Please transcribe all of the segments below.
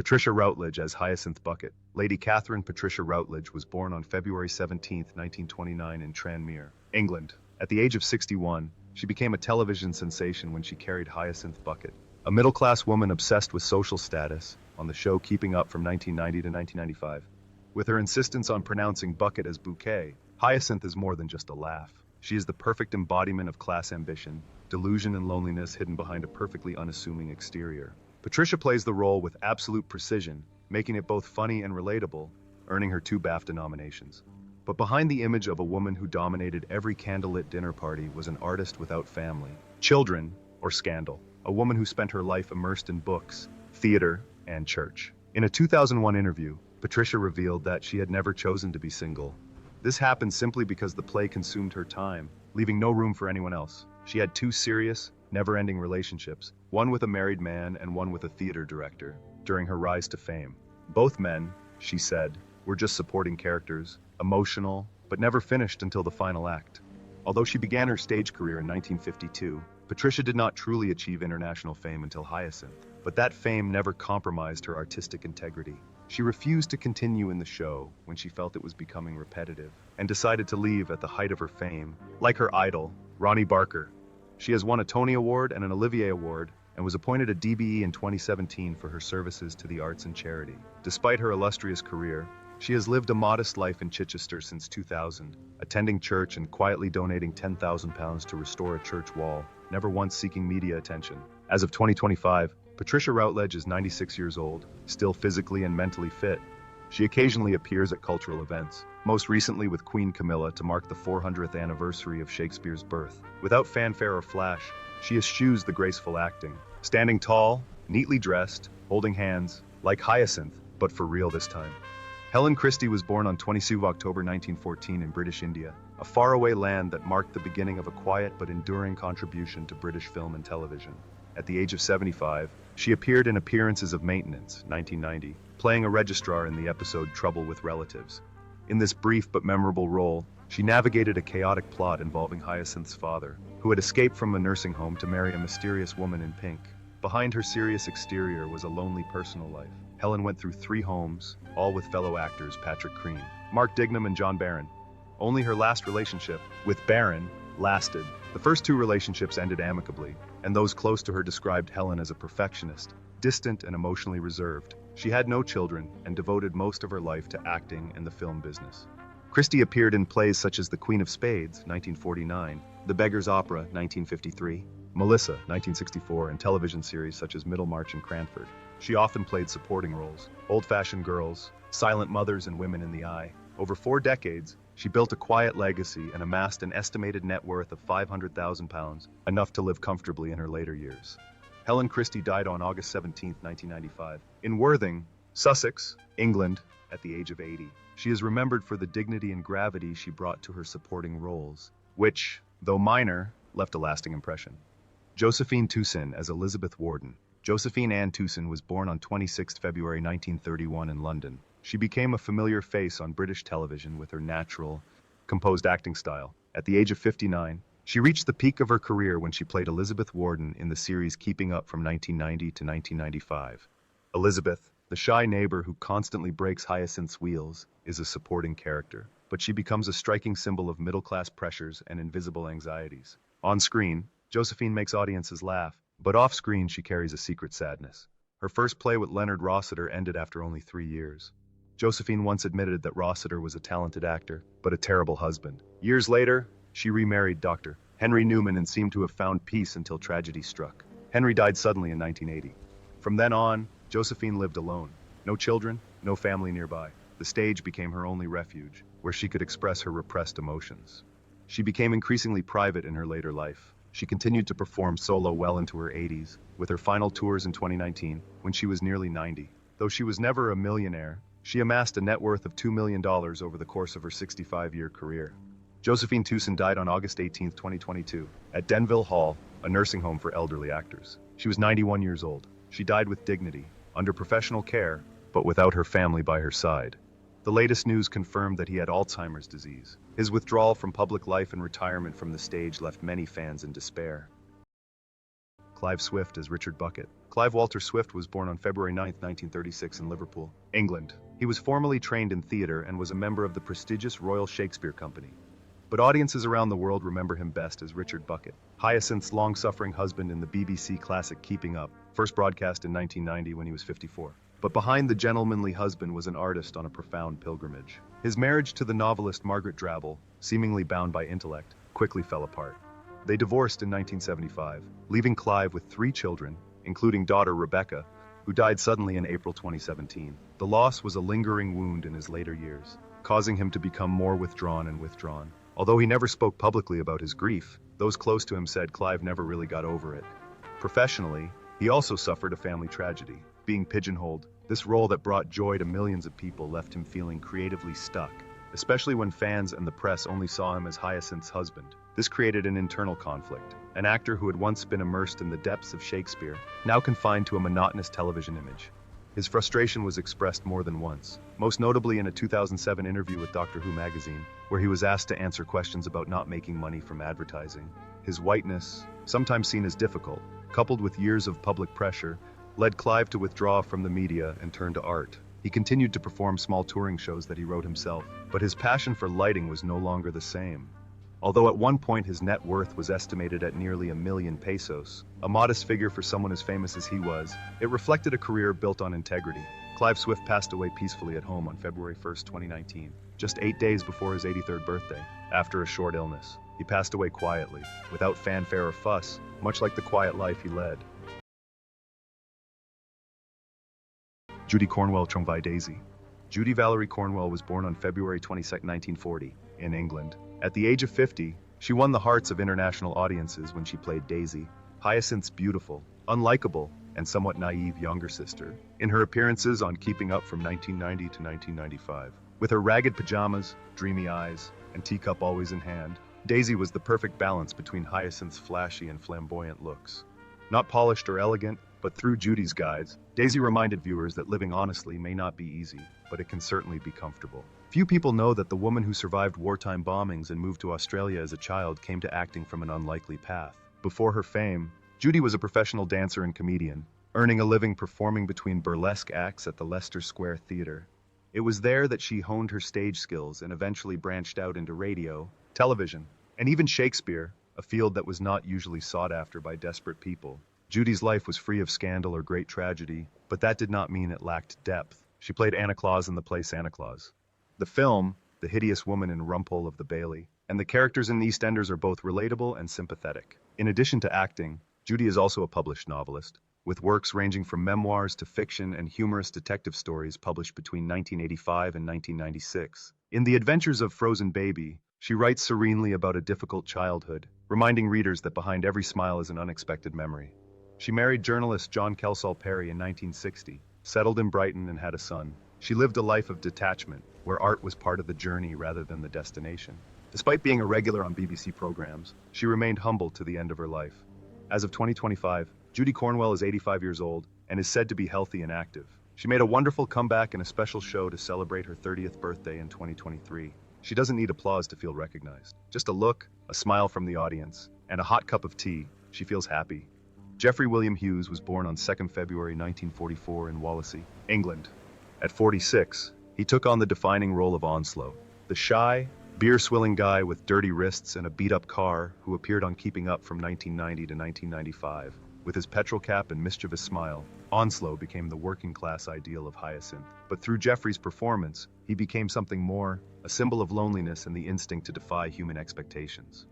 Patricia Routledge as Hyacinth Bucket. Lady Catherine Patricia Routledge was born on February 17, 1929 in Tranmere, England. At the age of 61, she became a television sensation when she carried Hyacinth Bucket, a middle-class woman obsessed with social status, on the show Keeping Up from 1990 to 1995. With her insistence on pronouncing Bucket as Bouquet, Hyacinth is more than just a laugh. She is the perfect embodiment of class ambition, delusion and loneliness hidden behind a perfectly unassuming exterior. Patricia plays the role with absolute precision, making it both funny and relatable, earning her 2 BAFTA nominations. But behind the image of a woman who dominated every candlelit dinner party was an artist without family, children, or scandal. A woman who spent her life immersed in books, theater, and church. In a 2001 interview, Patricia revealed that she had never chosen to be single. This happened simply because the play consumed her time, leaving no room for anyone else. She had 2 serious, never-ending relationships, one with a married man and one with a theater director, during her rise to fame. Both men, she said, were just supporting characters, emotional, but never finished until the final act. Although she began her stage career in 1952, Patricia did not truly achieve international fame until Hyacinth, but that fame never compromised her artistic integrity. She refused to continue in the show when she felt it was becoming repetitive, and decided to leave at the height of her fame. Like her idol, Ronnie Barker, she has won a Tony Award and an Olivier Award, and was appointed a DBE in 2017 for her services to the arts and charity. Despite her illustrious career, she has lived a modest life in Chichester since 2000, attending church and quietly donating £10,000 to restore a church wall, never once seeking media attention. As of 2025, Patricia Routledge is 96 years old, still physically and mentally fit. She occasionally appears at cultural events, most recently with Queen Camilla to mark the 400th anniversary of Shakespeare's birth. Without fanfare or flash, she eschews the graceful acting, standing tall, neatly dressed, holding hands, like Hyacinth, but for real this time. Helen Christy was born on 22 October 1914 in British India, a faraway land that marked the beginning of a quiet but enduring contribution to British film and television. At the age of 75, she appeared in Appearances of Maintenance, 1990, playing a registrar in the episode Trouble with Relatives. In this brief but memorable role, she navigated a chaotic plot involving Hyacinth's father, who had escaped from a nursing home to marry a mysterious woman in pink. Behind her serious exterior was a lonely personal life. Helen went through 3 homes, all with fellow actors Patrick Crean, Mark Dignam and John Barron. Only her last relationship, with Barron, lasted. The first 2 relationships ended amicably, and those close to her described Helen as a perfectionist, distant and emotionally reserved. She had no children and devoted most of her life to acting and the film business. Christie appeared in plays such as The Queen of Spades, 1949, The Beggar's Opera, 1953, Melissa, 1964, and television series such as Middlemarch and Cranford. She often played supporting roles, old-fashioned girls, silent mothers, and women in the eye. Over 4 decades, she built a quiet legacy and amassed an estimated net worth of £500,000, enough to live comfortably in her later years. Helen Christy died on August 17, 1995, in Worthing, Sussex, England, at the age of 80. She is remembered for the dignity and gravity she brought to her supporting roles, which, though minor, left a lasting impression. Josephine Tewson as Elizabeth Warden. Josephine Ann Tewson was born on 26 February 1931 in London. She became a familiar face on British television with her natural, composed acting style. At the age of 59, she reached the peak of her career when she played Elizabeth Warden in the series Keeping Up from 1990 to 1995. Elizabeth, the shy neighbor who constantly breaks Hyacinth's wheels, is a supporting character, but she becomes a striking symbol of middle-class pressures and invisible anxieties. On screen, Josephine makes audiences laugh, but off-screen she carries a secret sadness. Her first play with Leonard Rossiter ended after only 3 years. Josephine once admitted that Rossiter was a talented actor, but a terrible husband. Years later, she remarried Dr. Henry Newman and seemed to have found peace until tragedy struck. Henry died suddenly in 1980. From then on, Josephine lived alone. No children, no family nearby. The stage became her only refuge, where she could express her repressed emotions. She became increasingly private in her later life. She continued to perform solo well into her 80s, with her final tours in 2019, when she was nearly 90. Though she was never a millionaire, she amassed a net worth of $2 million over the course of her 65-year career. Josephine Tewson died on August 18, 2022, at Denville Hall, a nursing home for elderly actors. She was 91 years old. She died with dignity, under professional care, but without her family by her side. The latest news confirmed that he had Alzheimer's disease. His withdrawal from public life and retirement from the stage left many fans in despair. Clive Swift as Richard Bucket. Clive Walter Swift was born on February 9, 1936 in Liverpool, England. He was formally trained in theatre and was a member of the prestigious Royal Shakespeare Company. But audiences around the world remember him best as Richard Bucket, Hyacinth's long-suffering husband in the BBC classic Keeping Up, first broadcast in 1990 when he was 54. But behind the gentlemanly husband was an artist on a profound pilgrimage. His marriage to the novelist Margaret Drabble, seemingly bound by intellect, quickly fell apart. They divorced in 1975, leaving Clive with 3 children, including daughter Rebecca, who died suddenly in April 2017. The loss was a lingering wound in his later years, causing him to become more withdrawn. Although he never spoke publicly about his grief, those close to him said Clive never really got over it. Professionally, he also suffered a family tragedy. Being pigeonholed, this role that brought joy to millions of people left him feeling creatively stuck, especially when fans and the press only saw him as Hyacinth's husband. This created an internal conflict. An actor who had once been immersed in the depths of Shakespeare, now confined to a monotonous television image. His frustration was expressed more than once, most notably in a 2007 interview with Doctor Who magazine, where he was asked to answer questions about not making money from advertising. His whiteness, sometimes seen as difficult, coupled with years of public pressure, led Clive to withdraw from the media and turn to art. He continued to perform small touring shows that he wrote himself, but his passion for lighting was no longer the same. Although at one point his net worth was estimated at nearly £1 million, a modest figure for someone as famous as he was, it reflected a career built on integrity. Clive Swift passed away peacefully at home on February 1, 2019, just 8 days before his 83rd birthday, after a short illness. He passed away quietly, without fanfare or fuss, much like the quiet life he led. Judy Cornwell Chongvai Daisy. Judy Valerie Cornwell was born on February 22, 1940, in England. At the age of 50, she won the hearts of international audiences when she played Daisy, Hyacinth's beautiful, unlikable, and somewhat naive younger sister, in her appearances on Keeping Up from 1990 to 1995. With her ragged pajamas, dreamy eyes, and teacup always in hand, Daisy was the perfect balance between Hyacinth's flashy and flamboyant looks. Not polished or elegant, but through Judy's guides, Daisy reminded viewers that living honestly may not be easy, but it can certainly be comfortable. Few people know that the woman who survived wartime bombings and moved to Australia as a child came to acting from an unlikely path. Before her fame, Judy was a professional dancer and comedian, earning a living performing between burlesque acts at the Leicester Square Theatre. It was there that she honed her stage skills and eventually branched out into radio, television, and even Shakespeare, a field that was not usually sought after by desperate people. Judy's life was free of scandal or great tragedy, but that did not mean it lacked depth. She played Anna Claus in the play Santa Claus. The film, The Hideous Woman in Rumpole of the Bailey, and the characters in EastEnders are both relatable and sympathetic. In addition to acting, Judy is also a published novelist, with works ranging from memoirs to fiction and humorous detective stories published between 1985 and 1996. In The Adventures of Frozen Baby, she writes serenely about a difficult childhood, reminding readers that behind every smile is an unexpected memory. She married journalist John Kelsall Perry in 1960, settled in Brighton and had a son. She lived a life of detachment, where art was part of the journey rather than the destination. Despite being a regular on BBC programs, she remained humble to the end of her life. As of 2025, Judy Cornwell is 85 years old and is said to be healthy and active. She made a wonderful comeback in a special show to celebrate her 30th birthday in 2023. She doesn't need applause to feel recognized. Just a look, a smile from the audience, and a hot cup of tea. She feels happy. Jeffrey William Hughes was born on 2 February 1944 in Wallasey, England. At 46, he took on the defining role of Onslow, the shy, beer-swilling guy with dirty wrists and a beat-up car who appeared on Keeping Up from 1990 to 1995. With his petrol cap and mischievous smile, Onslow became the working-class ideal of Hyacinth. But through Jeffrey's performance, he became something more, a symbol of loneliness and the instinct to defy human expectations.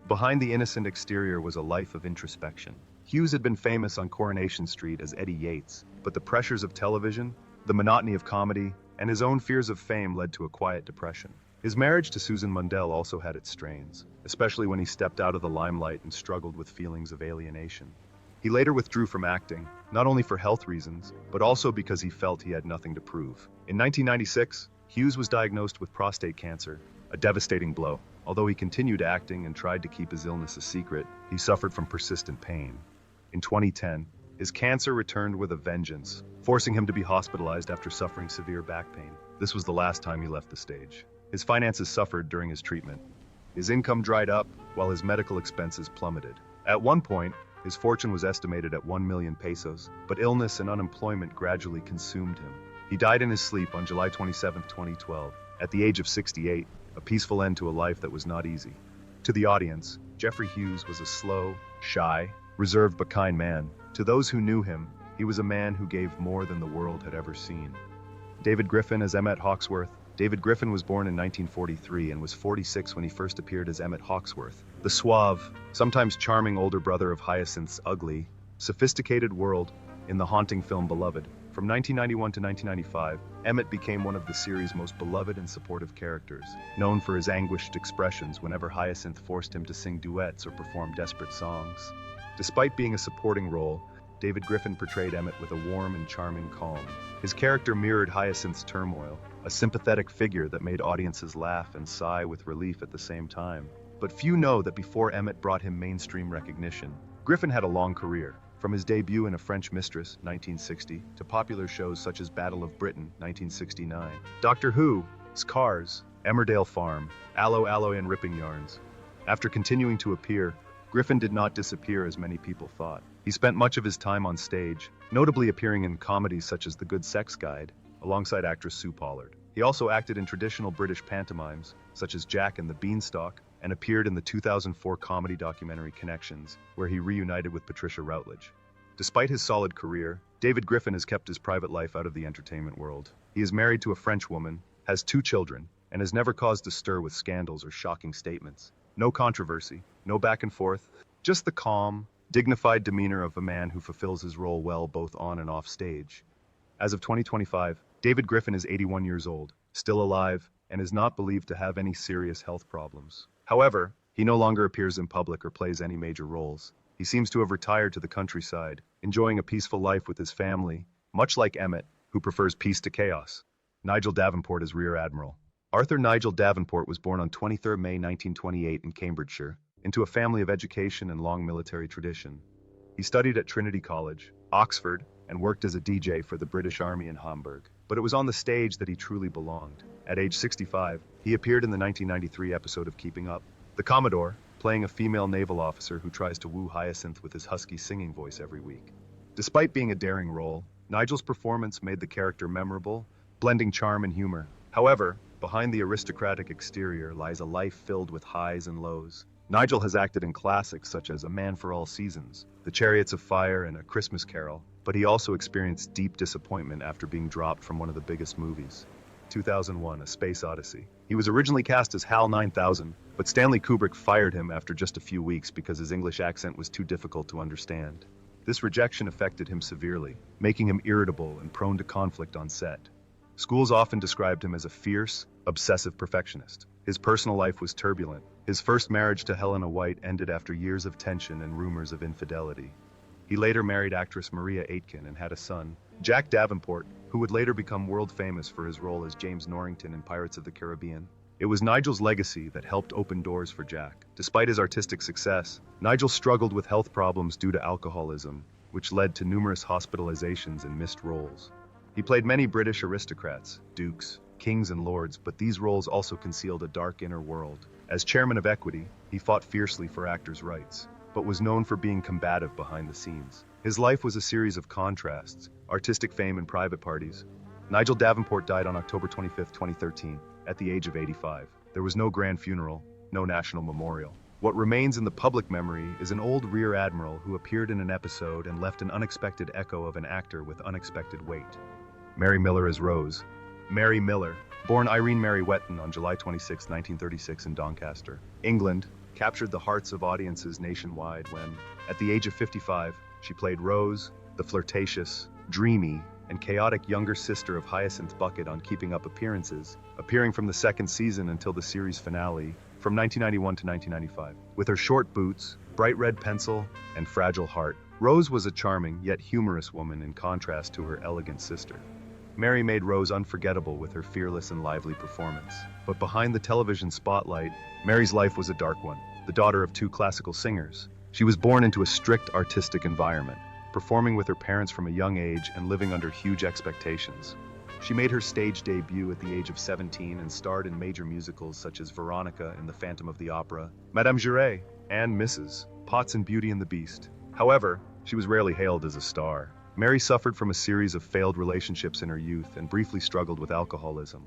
Behind the innocent exterior was a life of introspection. Hughes had been famous on Coronation Street as Eddie Yates, but the pressures of television, the monotony of comedy, and his own fears of fame led to a quiet depression. His marriage to Susan Mundell also had its strains, especially when he stepped out of the limelight and struggled with feelings of alienation. He later withdrew from acting, not only for health reasons, but also because he felt he had nothing to prove. In 1996, Hughes was diagnosed with prostate cancer, a devastating blow. Although he continued acting and tried to keep his illness a secret, he suffered from persistent pain. In 2010, his cancer returned with a vengeance, forcing him to be hospitalized after suffering severe back pain. This was the last time he left the stage. His finances suffered during his treatment. His income dried up, while his medical expenses plummeted. At one point, His fortune was estimated at 1 million pesos, but illness and unemployment gradually consumed him. He died in his sleep on July 27, 2012, at the age of 68, a peaceful end to a life that was not easy. To the audience, Jeffrey Hughes was a slow, shy, reserved but kind man. To those who knew him, he was a man who gave more than the world had ever seen. David Griffin as Emmett Hawksworth. David Griffin was born in 1943 and was 46 when he first appeared as Emmett Hawksworth, the suave, sometimes charming older brother of Hyacinth's ugly, sophisticated world in the haunting film Beloved. From 1991 to 1995, Emmett became one of the series' most beloved and supportive characters, known for his anguished expressions whenever Hyacinth forced him to sing duets or perform desperate songs. Despite being a supporting role, David Griffin portrayed Emmett with a warm and charming calm. His character mirrored Hyacinth's turmoil, a sympathetic figure that made audiences laugh and sigh with relief at the same time. But few know that before Emmett brought him mainstream recognition, Griffin had a long career. From his debut in A French Mistress, 1960, to popular shows such as Battle of Britain, 1969, Doctor Who, Scars, Emmerdale Farm, Allo Allo and Ripping Yarns. After continuing to appear, Griffin did not disappear as many people thought. He spent much of his time on stage, notably appearing in comedies such as The Good Sex Guide, alongside actress Sue Pollard. He also acted in traditional British pantomimes, such as Jack and the Beanstalk, and appeared in the 2004 comedy documentary Connections, where he reunited with Patricia Routledge. Despite his solid career, David Griffin has kept his private life out of the entertainment world. He is married to a French woman, has 2 children, and has never caused a stir with scandals or shocking statements. No controversy, no back and forth, just the calm, dignified demeanor of a man who fulfills his role well both on and off stage. As of 2025, David Griffin is 81 years old, still alive, and is not believed to have any serious health problems. However, he no longer appears in public or plays any major roles. He seems to have retired to the countryside, enjoying a peaceful life with his family, much like Emmett, who prefers peace to chaos. Nigel Davenport as Rear Admiral. Arthur Nigel Davenport was born on 23 May 1928 in Cambridgeshire, into a family of education and long military tradition. He studied at Trinity College, Oxford, and worked as a DJ for the British Army in Hamburg. But it was on the stage that he truly belonged. At age 65, he appeared in the 1993 episode of Keeping Up. The Commodore, playing a female naval officer who tries to woo Hyacinth with his husky singing voice every week. Despite being a daring role, Nigel's performance made the character memorable, blending charm and humor. However, behind the aristocratic exterior lies a life filled with highs and lows. Nigel has acted in classics such as A Man for All Seasons, The Chariots of Fire, and A Christmas Carol, but he also experienced deep disappointment after being dropped from one of the biggest movies, 2001: A Space Odyssey. He was originally cast as HAL 9000, but Stanley Kubrick fired him after just a few weeks because his English accent was too difficult to understand. This rejection affected him severely, making him irritable and prone to conflict on set. Schools often described him as a fierce, obsessive perfectionist. His personal life was turbulent. His first marriage to Helena White ended after years of tension and rumors of infidelity. He later married actress Maria Aitken and had a son, Jack Davenport, who would later become world famous for his role as James Norrington in Pirates of the Caribbean. It was Nigel's legacy that helped open doors for Jack. Despite his artistic success, Nigel struggled with health problems due to alcoholism, which led to numerous hospitalizations and missed roles. He played many British aristocrats, dukes, kings and lords, but these roles also concealed a dark inner world. As chairman of Equity, he fought fiercely for actors' rights, but was known for being combative behind the scenes. His life was a series of contrasts, artistic fame and private parties. Nigel Davenport died on October 25, 2013, at the age of 85. There was no grand funeral, no national memorial. What remains in the public memory is an old Rear Admiral who appeared in an episode and left an unexpected echo of an actor with unexpected weight. Mary Miller as Rose. Mary Miller, born Irene Mary Wetton on July 26, 1936 in Doncaster, England, captured the hearts of audiences nationwide when, at the age of 55, she played Rose, the flirtatious, dreamy, and chaotic younger sister of Hyacinth Bucket on Keeping Up appearances, appearing from the second season until the series finale, from 1991 to 1995. With her short boots, bright red pencil, and fragile heart, Rose was a charming yet humorous woman in contrast to her elegant sister. Mary made Rose unforgettable with her fearless and lively performance. But behind the television spotlight, Mary's life was a dark one. The daughter of 2 classical singers, she was born into a strict artistic environment, performing with her parents from a young age and living under huge expectations. She made her stage debut at the age of 17 and starred in major musicals such as Veronica in The Phantom of the Opera, Madame Giray, and Mrs. Potts in Beauty and the Beast. However, she was rarely hailed as a star. Mary suffered from a series of failed relationships in her youth and briefly struggled with alcoholism.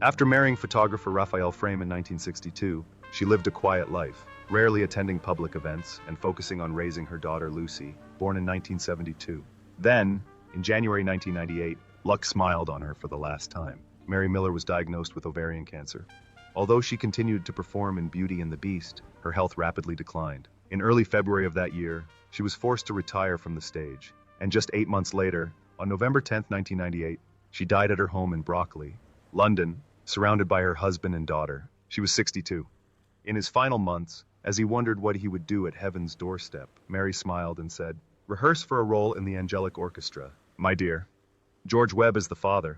After marrying photographer Raphael Frame in 1962, she lived a quiet life, rarely attending public events and focusing on raising her daughter Lucy, born in 1972. Then, in January 1998, luck smiled on her for the last time. Mary Miller was diagnosed with ovarian cancer. Although she continued to perform in Beauty and the Beast, her health rapidly declined. In early February of that year, she was forced to retire from the stage, and just 8 months later, on November 10, 1998, she died at her home in Broccoli, London, surrounded by her husband and daughter. She was 62. In his final months, as he wondered what he would do at heaven's doorstep, Mary smiled and said, "Rehearse for a role in the angelic orchestra, my dear." George Webb is the father.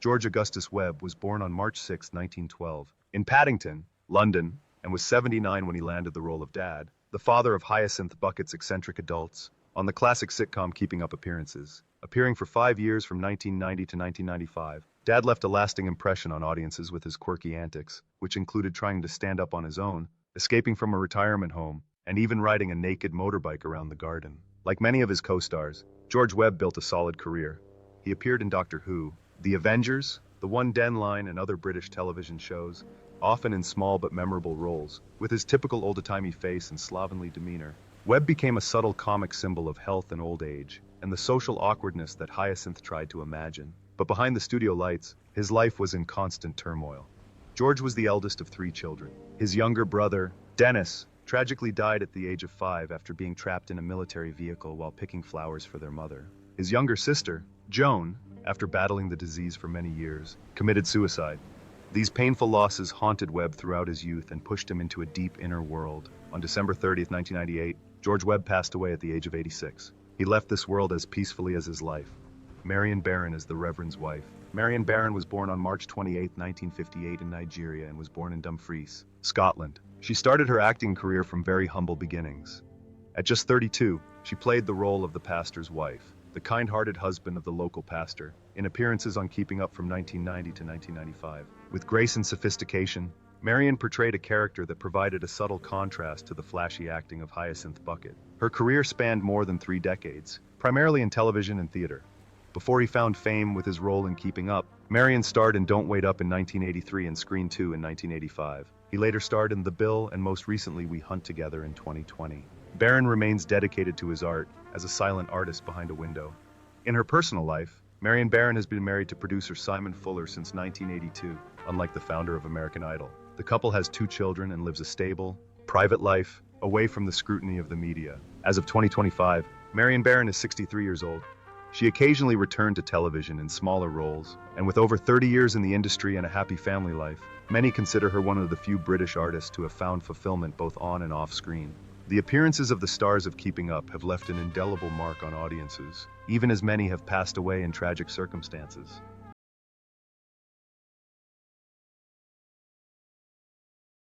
George Augustus Webb was born on March 6, 1912, in Paddington, London, and was 79 when he landed the role of Dad, the father of Hyacinth Bucket's eccentric adults, on the classic sitcom Keeping Up Appearances. Appearing for 5 years from 1990 to 1995, Dad left a lasting impression on audiences with his quirky antics, which included trying to stand up on his own, escaping from a retirement home, and even riding a naked motorbike around the garden. Like many of his co-stars, George Webb built a solid career. He appeared in Doctor Who, The Avengers, The One Den Line, and other British television shows, often in small but memorable roles. With his typical old-timey face and slovenly demeanor, Webb became a subtle comic symbol of health and old age, and the social awkwardness that Hyacinth tried to imagine. But behind the studio lights, his life was in constant turmoil. George was the eldest of 3 children. His younger brother, Dennis, tragically died at the age of 5 after being trapped in a military vehicle while picking flowers for their mother. His younger sister, Joan, after battling the disease for many years, committed suicide. These painful losses haunted Webb throughout his youth and pushed him into a deep inner world. On December 30th, 1998, George Webb passed away at the age of 86. He left this world as peacefully as his life. Marion Barron is the Reverend's wife. Marion Barron was born on March 28, 1958 in Nigeria and was born in Dumfries, Scotland. She started her acting career from very humble beginnings. At just 32, she played the role of the pastor's wife, the kind-hearted husband of the local pastor, in appearances on Keeping Up from 1990 to 1995. With grace and sophistication, Marion portrayed a character that provided a subtle contrast to the flashy acting of Hyacinth Bucket. Her career spanned more than 3 decades, primarily in television and theater. Before he found fame with his role in Keeping Up, Marion starred in Don't Wait Up in 1983 and Screen 2 in 1985. He later starred in The Bill and most recently We Hunt Together in 2020. Barron remains dedicated to his art as a silent artist behind a window. In her personal life, Marion Barron has been married to producer Simon Fuller since 1982, unlike the founder of American Idol. The couple has 2 children and lives a stable, private life, away from the scrutiny of the media. As of 2025, Marion Barron is 63 years old. She occasionally returned to television in smaller roles, and with over 30 years in the industry and a happy family life, many consider her one of the few British artists to have found fulfillment both on and off screen. The appearances of the stars of Keeping Up have left an indelible mark on audiences, even as many have passed away in tragic circumstances.